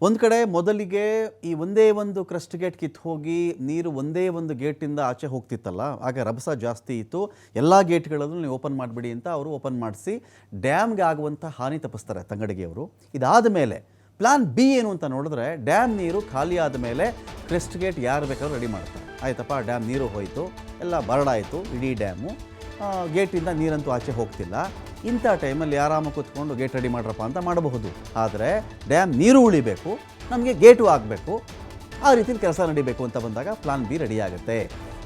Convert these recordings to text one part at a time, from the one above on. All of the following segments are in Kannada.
ಒಂದು ಕಡೆ ಮೊದಲಿಗೆ ಈ ಒಂದೇ ಒಂದು ಕ್ರಸ್ಟ್ ಗೇಟ್ ಕಿತ್ತು ಹೋಗಿ ನೀರು ಒಂದೇ ಒಂದು ಗೇಟಿಂದ ಆಚೆ ಹೋಗ್ತಿತ್ತಲ್ಲ, ಆಗ ರಭಸ ಜಾಸ್ತಿ ಇತ್ತು. ಎಲ್ಲ ಗೇಟ್ಗಳನ್ನು ನೀವು ಓಪನ್ ಮಾಡಿಬಿಡಿ ಅಂತ ಅವರು ಓಪನ್ ಮಾಡಿಸಿ ಡ್ಯಾಮ್ಗೆ ಆಗುವಂಥ ಹಾನಿ ತಪ್ಪಿಸ್ತಾರೆ ತಂಗಡಿಗೆಯವರು. ಇದಾದ ಮೇಲೆ ಪ್ಲಾನ್ ಬಿ ಏನು ಅಂತ ನೋಡಿದ್ರೆ, ಡ್ಯಾಮ್ ನೀರು ಖಾಲಿ ಆದ ಮೇಲೆ ಕ್ರಸ್ಟ್ ಗೇಟ್ ಯಾರು ಬೇಕಾದ್ರೂ ರೆಡಿ ಮಾಡ್ತಾರೆ. ಆಯ್ತಪ್ಪ, ಡ್ಯಾಮ್ ನೀರು ಹೋಯಿತು, ಎಲ್ಲ ಬರಡಾಯಿತು ಇಡೀ ಡ್ಯಾಮು, ಗೇಟಿಂದ ನೀರಂತೂ ಆಚೆ ಹೋಗ್ತಿಲ್ಲ. ಇಂಥ ಟೈಮಲ್ಲಿ ಆರಾಮ ಕೂತ್ಕೊಂಡು ಗೇಟ್ ರೆಡಿ ಮಾಡ್ರಪ್ಪ ಅಂತ ಮಾಡಬಹುದು. ಆದರೆ ಡ್ಯಾಮ್ ನೀರು ಉಳಿಬೇಕು, ನಮಗೆ ಗೇಟು ಆಗಬೇಕು, ಆ ರೀತಿಲಿ ಕೆಲಸ ನಡಿಬೇಕು ಅಂತ ಬಂದಾಗ ಪ್ಲಾನ್ ಬಿ ರೆಡಿ ಆಗುತ್ತೆ.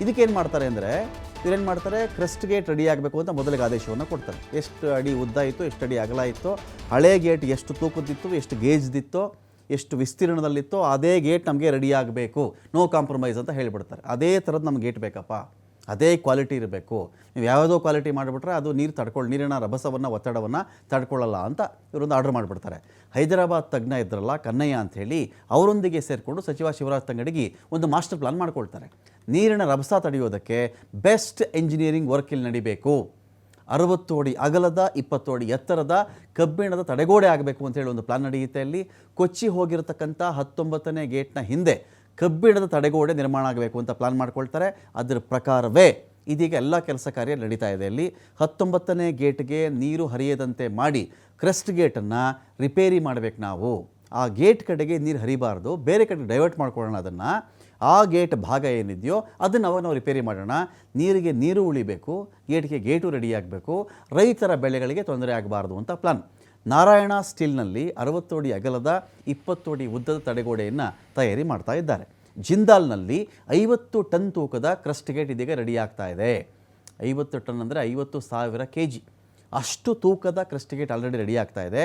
ಇದಕ್ಕೇನು ಮಾಡ್ತಾರೆ ಅಂದರೆ, ಇವರೇನು ಮಾಡ್ತಾರೆ, ಕ್ರಸ್ಟ್ ಗೇಟ್ ರೆಡಿ ಆಗಬೇಕು ಅಂತ ಮೊದಲಿಗೆ ಆದೇಶವನ್ನು ಕೊಡ್ತಾರೆ. ಎಷ್ಟು ಅಡಿ ಉದ್ದ ಇತ್ತು, ಎಷ್ಟು ಅಡಿ ಅಗಲ ಇತ್ತು, ಹಳೆ ಗೇಟ್ ಎಷ್ಟು ತೂಕದ್ದಿತ್ತು, ಎಷ್ಟು ಗೇಜ್ದಿತ್ತೋ, ಎಷ್ಟು ವಿಸ್ತೀರ್ಣದಲ್ಲಿತ್ತೋ ಅದೇ ಗೇಟ್ ನಮಗೆ ರೆಡಿ ಆಗಬೇಕು, ನೋ ಕಾಂಪ್ರಮೈಸ್ ಅಂತ ಹೇಳಿಬಿಡ್ತಾರೆ. ಅದೇ ಥರದ್ದು ನಮ್ಗೆ ಗೇಟ್ ಬೇಕಪ್ಪ, ಅದೇ ಕ್ವಾಲಿಟಿ ಇರಬೇಕು. ನೀವು ಯಾವುದೋ ಕ್ವಾಲಿಟಿ ಮಾಡಿಬಿಟ್ರೆ ಅದು ನೀರಿನ ರಭಸವನ್ನು, ಒತ್ತಡವನ್ನು ತಡ್ಕೊಳ್ಳಲ್ಲ ಅಂತ ಇವರೊಂದು ಆರ್ಡರ್ ಮಾಡಿಬಿಡ್ತಾರೆ. ಹೈದರಾಬಾದ್ ತಜ್ಞ ಇದ್ರಲ್ಲ ಕನ್ನಯ್ಯ ಅಂಥೇಳಿ, ಅವರೊಂದಿಗೆ ಸೇರಿಕೊಂಡು ಸಚಿವ ಶಿವರಾಜ್ ತಂಗಡಗಿ ಒಂದು ಮಾಸ್ಟರ್ ಪ್ಲಾನ್ ಮಾಡ್ಕೊಳ್ತಾರೆ. ನೀರಿನ ರಭಸ ತಡೆಯೋದಕ್ಕೆ ಬೆಸ್ಟ್ ಎಂಜಿನಿಯರಿಂಗ್ ವರ್ಕ್ ಇಲ್ಲಿ ನಡಿಬೇಕು. 60 ಅಡಿ ಅಗಲದ 20 ಅಡಿ ಎತ್ತರದ ಕಬ್ಬಿಣದ ತಡೆಗೋಡೆ ಆಗಬೇಕು ಅಂತೇಳಿ ಒಂದು ಪ್ಲಾನ್ ನಡೆಯುತ್ತೆ. ಅಲ್ಲಿ ಕೊಚ್ಚಿ ಹೋಗಿರತಕ್ಕಂಥ 19ನೇ ಗೇಟ್ನ ಹಿಂದೆ ಕಬ್ಬಿಣದ ತಡೆಗೋಡೆ ನಿರ್ಮಾಣ ಆಗಬೇಕು ಅಂತ ಪ್ಲಾನ್ ಮಾಡ್ಕೊಳ್ತಾರೆ. ಅದರ ಪ್ರಕಾರವೇ ಇದೀಗ ಎಲ್ಲ ಕೆಲಸ ಕಾರ್ಯ ನಡೀತಾ ಇದೆ. ಅಲ್ಲಿ 19ನೇ ಗೇಟ್ಗೆ ನೀರು ಹರಿಯದಂತೆ ಮಾಡಿ ಕ್ರಸ್ಟ್ ಗೇಟನ್ನು ರಿಪೇರಿ ಮಾಡಬೇಕು. ನಾವು ಆ ಗೇಟ್ ಕಡೆಗೆ ನೀರು ಹರಿಬಾರ್ದು, ಬೇರೆ ಕಡೆ ಡೈವರ್ಟ್ ಮಾಡ್ಕೊಳ್ಳೋಣ. ಅದನ್ನು ಆ ಗೇಟ್ ಭಾಗ ಏನಿದೆಯೋ ಅದನ್ನು ಅವಾಗ ನಾವು ರಿಪೇರಿ ಮಾಡೋಣ. ನೀರಿಗೆ ನೀರು ಉಳಿಬೇಕು, ಗೇಟು ರೆಡಿ ಆಗಬೇಕು, ರೈತರ ಬೆಳೆಗಳಿಗೆ ತೊಂದರೆ ಆಗಬಾರ್ದು ಅಂತ ಪ್ಲಾನ್. ನಾರಾಯಣ ಸ್ಟೀಲ್ನಲ್ಲಿ 60 ಅಡಿ ಅಗಲದ 20 ಅಡಿ ಉದ್ದದ ತಡೆಗೋಡೆಯನ್ನು ತಯಾರಿ ಮಾಡ್ತಾ ಇದ್ದಾರೆ. ಜಿಂದಾಲ್ನಲ್ಲಿ 50 ಟನ್ ತೂಕದ ಕ್ರಸ್ಟ್ ಗೇಟ್ ಇದೀಗ ರೆಡಿ ಆಗ್ತಾ ಇದೆ. 50 ಟನ್ ಅಂದರೆ 50,000 kg ಅಷ್ಟು ತೂಕದ ಕ್ರಸ್ಟ್ ಗೇಟ್ ಆಲ್ರೆಡಿ ರೆಡಿ ಆಗ್ತಾ ಇದೆ.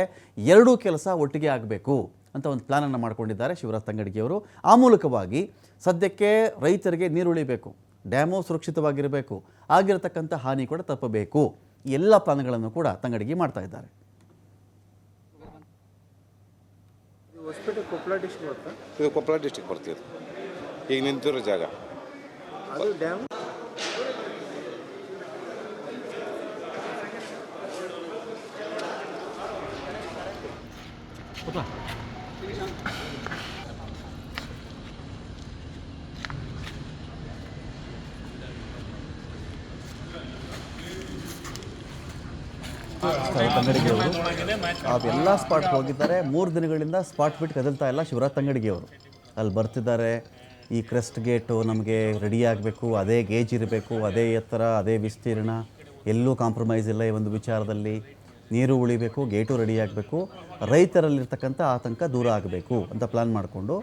ಎರಡೂ ಕೆಲಸ ಒಟ್ಟಿಗೆ ಆಗಬೇಕು ಅಂತ ಒಂದು ಪ್ಲಾನನ್ನು ಮಾಡ್ಕೊಂಡಿದ್ದಾರೆ ಶಿವರಾಜ್ ತಂಗಡಗಿಯವರು. ಆ ಮೂಲಕವಾಗಿ ಸದ್ಯಕ್ಕೆ ರೈತರಿಗೆ ನೀರು ಉಳಿಬೇಕು, ಡ್ಯಾಮು ಸುರಕ್ಷಿತವಾಗಿರಬೇಕು, ಆಗಿರತಕ್ಕಂಥ ಹಾನಿ ಕೂಡ ತಪ್ಪಬೇಕು. ಎಲ್ಲ ಪ್ಲಾನ್ಗಳನ್ನು ಕೂಡ ತಂಗಡಗಿ ಮಾಡ್ತಾ ಇದ್ದಾರೆ. ಇದು ಕೊಪ್ಪಳ ಡಿಸ್ಟಿಕ್ ಬರ್ತಿದೆ. ಈಗ ನಿಂತಿರೋ ಜಾಗ ಅದು ಡ್ಯಾಮ್. ತಂಗಡಗಿಯವರು ಅವೆಲ್ಲ ಸ್ಪಾಟ್ಗೆ ಹೋಗಿದ್ದಾರೆ. 3 ದಿನಗಳಿಂದ ಸ್ಪಾಟ್ ಬಿಟ್ಟು ಕದಲ್ತಾ ಇಲ್ಲ ಶಿವರಾಜ್ ತಂಗಡಗಿಯವರು. ಅಲ್ಲಿ ಬರ್ತಿದ್ದಾರೆ. ಈ ಕ್ರಸ್ಟ್ ಗೇಟು ನಮಗೆ ರೆಡಿ ಆಗಬೇಕು, ಅದೇ ಗೇಜ್ ಇರಬೇಕು, ಅದೇ ಎತ್ತರ, ಅದೇ ವಿಸ್ತೀರ್ಣ, ಎಲ್ಲೂ ಕಾಂಪ್ರಮೈಸ್ ಇಲ್ಲ. ಈ ಒಂದು ವಿಚಾರದಲ್ಲಿ ನೀರು ಉಳಿಬೇಕು, ಗೇಟು ರೆಡಿ ಆಗಬೇಕು, ರೈತರಲ್ಲಿರ್ತಕ್ಕಂಥ ಆತಂಕ ದೂರ ಆಗಬೇಕು ಅಂತ ಪ್ಲ್ಯಾನ್ ಮಾಡಿಕೊಂಡು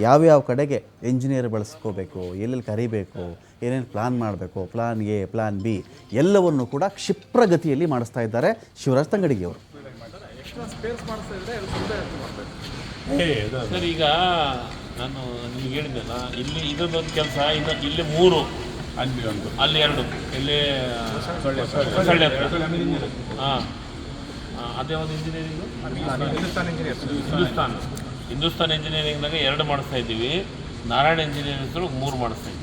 ಯಾವ್ಯಾವ ಕಡೆಗೆ ಎಂಜಿನಿಯರ್ ಬಳಸ್ಕೋಬೇಕು, ಎಲ್ಲೆಲ್ಲಿ ಕರಿಬೇಕು, ಏನೇನು ಪ್ಲ್ಯಾನ್ ಮಾಡಬೇಕು, ಪ್ಲಾನ್ ಎ, ಪ್ಲಾನ್ ಬಿ ಎಲ್ಲವನ್ನು ಕೂಡ ಕ್ಷಿಪ್ರಗತಿಯಲ್ಲಿ ಮಾಡಿಸ್ತಾ ಇದ್ದಾರೆ ಶಿವರಾಜ್ ತಂಗಡಗಿಯವರು. ಸರ್, ಈಗ ನಾನು ನಿಮ್ಗೆ ಹೇಳಿದ್ದೆಲ್ಲ, ಇಲ್ಲಿ ಇದೊಂದು ಕೆಲಸ, ಇಲ್ಲಿ 3, ಅಲ್ಲಿ 2, ಇಲ್ಲಿ ಸೊಳ್ಳೆ ಹತ್ರ. ಹಾಂ, ಅದೇ ಒಂದು ಇಂಜಿನಿಯರಿಂಗು ಹಿಂದೂಸ್ತಾನ್ ಇಂಜಿನಿಯರಿಂಗ್ನಾಗ 2 ಮಾಡಿಸ್ತಾ ಇದ್ದೀವಿ. ನಾರಾಯಣ ಇಂಜಿನಿಯರಿಂಗ್ 3 ಮಾಡಿಸ್ತಾ ಇದ್ದೀವಿ.